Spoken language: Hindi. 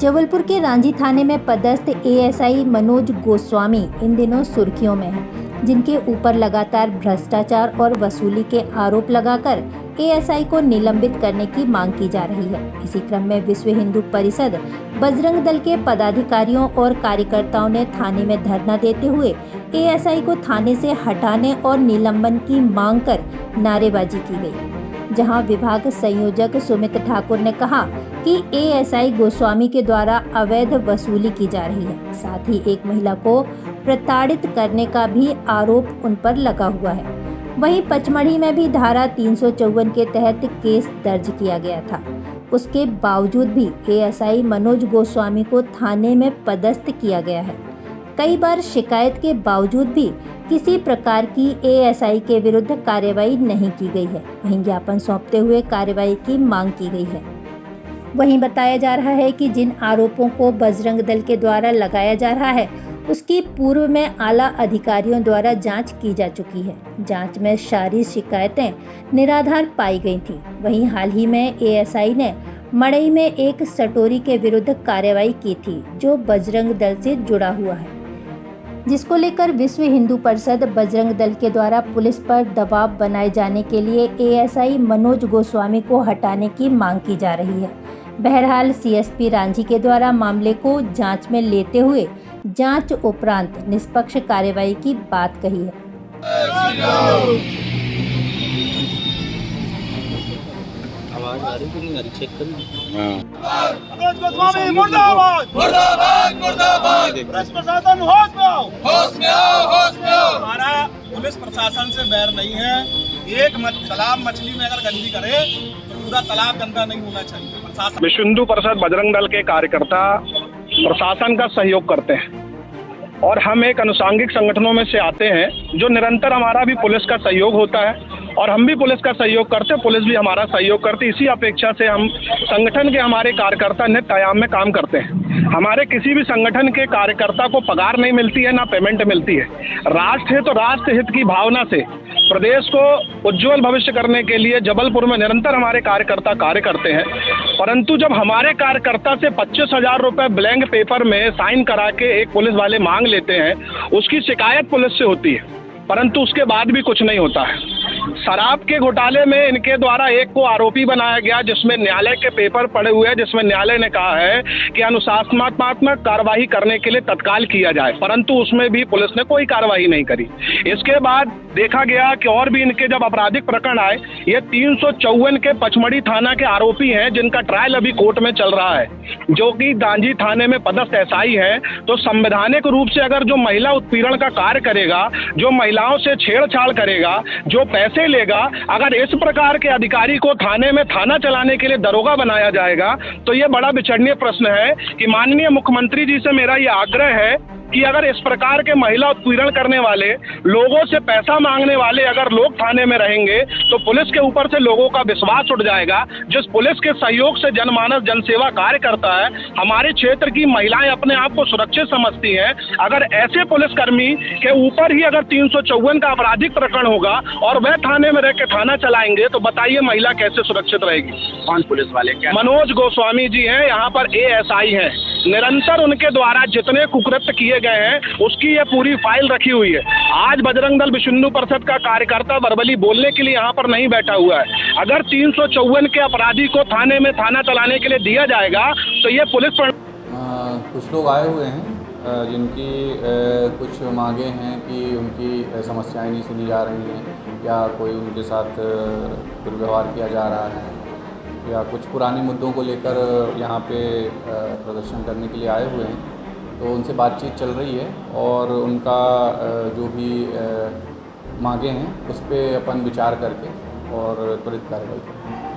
जबलपुर के रांझी थाने में पदस्थ एएसआई मनोज गोस्वामी इन दिनों सुर्खियों में हैं, जिनके ऊपर लगातार भ्रष्टाचार और वसूली के आरोप लगाकर एएसआई को निलंबित करने की मांग की जा रही है। इसी क्रम में विश्व हिंदू परिषद बजरंग दल के पदाधिकारियों और कार्यकर्ताओं ने थाने में धरना देते हुए एएसआई को थाने से हटाने और निलंबन की मांग कर नारेबाजी की गई। जहां विभाग संयोजक सुमित ठाकुर ने कहा कि एएसआई गोस्वामी के द्वारा अवैध वसूली की जा रही है, साथ ही एक महिला को प्रताड़ित करने का भी आरोप उन पर लगा हुआ है। वहीं पचमढ़ी में भी धारा 354 के तहत केस दर्ज किया गया था। उसके बावजूद भी एएसआई मनोज गोस्वामी को थाने में पदस्थ किया गया है। कई बार शिकायत के बावजूद भी किसी प्रकार की एएसआई के विरुद्ध कार्रवाई नहीं की गई है। वहीं ज्ञापन सौंपते हुए कार्रवाई की मांग की गई है। वहीं बताया जा रहा है कि जिन आरोपों को बजरंग दल के द्वारा लगाया जा रहा है, उसकी पूर्व में आला अधिकारियों द्वारा जांच की जा चुकी है। जांच में सारी शिकायतें निराधार पाई गई थीं। वहीं हाल ही में एएसआई ने मड़ई में एक सटोरी के विरुद्ध कार्रवाई की थी, जो बजरंग दल से जुड़ा हुआ है, जिसको लेकर विश्व हिंदू परिषद बजरंग दल के द्वारा पुलिस पर दबाव बनाए जाने के लिए एएसआई मनोज गोस्वामी को हटाने की मांग की जा रही है। बहरहाल सीएसपी रांझी के द्वारा मामले को जांच में लेते हुए जांच उपरांत निष्पक्ष कार्रवाई की बात कही है। आवाज आ रही कि नहीं आ रही, चेक करें। मनोज गोस्वामी मुर्दाबाद मुर्दाबाद मुर्दाबाद। पुलिस प्रशासन होश में आओ, होश में आओ, होश में आओ। हमारा पुलिस प्रशासन से बैर नहीं है। एक तालाब मछली में अगर गंदगी करे तो पूरा तालाब गंदा नहीं होना चाहिए। प्रशासन विश्व हिंदू परिषद बजरंग दल के कार्यकर्ता प्रशासन का सहयोग करते हैं और हम एक अनुषांगिक संगठनों में से आते हैं, जो निरंतर हमारा भी पुलिस का सहयोग होता है और हम भी पुलिस का सहयोग करते हैं, पुलिस भी हमारा सहयोग करती है। इसी अपेक्षा से हम संगठन के हमारे कार्यकर्ता नित्य आयाम में काम करते हैं। हमारे किसी भी संगठन के कार्यकर्ता को पगार नहीं मिलती है, ना पेमेंट मिलती है। राष्ट्र है तो राष्ट्र हित की भावना से प्रदेश को उज्जवल भविष्य करने के लिए जबलपुर में निरंतर हमारे कार्यकर्ता कार्य करते हैं। परंतु जब हमारे कार्यकर्ता से 25,000 रुपये ब्लैंक पेपर में साइन करा के एक पुलिस वाले मांग लेते हैं, उसकी शिकायत पुलिस से होती है, परंतु उसके बाद भी कुछ नहीं होता है। शराब के घोटाले में इनके द्वारा एक को आरोपी बनाया गया, जिसमें न्यायालय के पेपर पड़े हुए हैं, जिसमें न्यायालय ने कहा है कि अनुशासनात्मक कार्रवाई करने के लिए तत्काल किया जाए, परंतु उसमें भी पुलिस ने कोई कार्रवाई नहीं करी। इसके बाद देखा गया कि और भी इनके जब आपराधिक प्रकरण आए, ये 354 के पचमढ़ी थाना के आरोपी हैं, जिनका ट्रायल अभी कोर्ट में चल रहा है, जो कि रांझी थाने में पदस्थ एसआई है। तो संवैधानिक रूप से अगर जो महिला उत्पीड़न का कार्य करेगा, जो महिलाओं से छेड़छाड़ करेगा, जो पैसे लेगा, अगर इस प्रकार के अधिकारी को थाने में थाना चलाने के लिए दरोगा बनाया जाएगा, तो ये बड़ा विचारणीय प्रश्न है कि माननीय मुख्यमंत्री जी से मेरा ये आग्रह है कि अगर इस प्रकार के महिला उत्पीड़न करने वाले, लोगों से पैसा मांगने वाले अगर लोग थाने में रहेंगे, तो पुलिस के ऊपर से लोगों का विश्वास उठ जाएगा। जिस पुलिस के सहयोग से जनमानस जनसेवा कार्य करता है, हमारे क्षेत्र की महिलाएं अपने आप को सुरक्षित समझती हैं। अगर ऐसे पुलिसकर्मी के ऊपर ही अगर 354 का आपराधिक प्रकरण होगा और वह थाने में रह के थाना चलाएंगे, तो बताइए महिला कैसे सुरक्षित रहेगी? कौन पुलिस वाले? क्या? मनोज गोस्वामी जी हैं, यहाँ पर एएसआई हैं। निरंतर उनके द्वारा जितने कुकृत्य किए गए हैं, उसकी ये पूरी फाइल रखी हुई है। आज बजरंग दल विश्व हिंदू परिषद का कार्यकर्ता वर्बली बोलने के लिए यहाँ पर नहीं बैठा हुआ है। अगर 354 के अपराधी को थाने में थाना चलाने के लिए दिया जाएगा, तो ये पुलिस पर कुछ लोग आए हुए हैं जिनकी कुछ मांगे हैं कि उनकी समस्याएं नहीं सुनी जा रही हैं, या कोई उनके साथ दुर्व्यवहार किया जा रहा है, या कुछ पुराने मुद्दों को लेकर यहाँ पे प्रदर्शन करने के लिए आए हुए हैं। तो उनसे बातचीत चल रही है और उनका जो भी मांगे हैं उस पर अपन विचार करके और त्वरित कार्रवाई करें।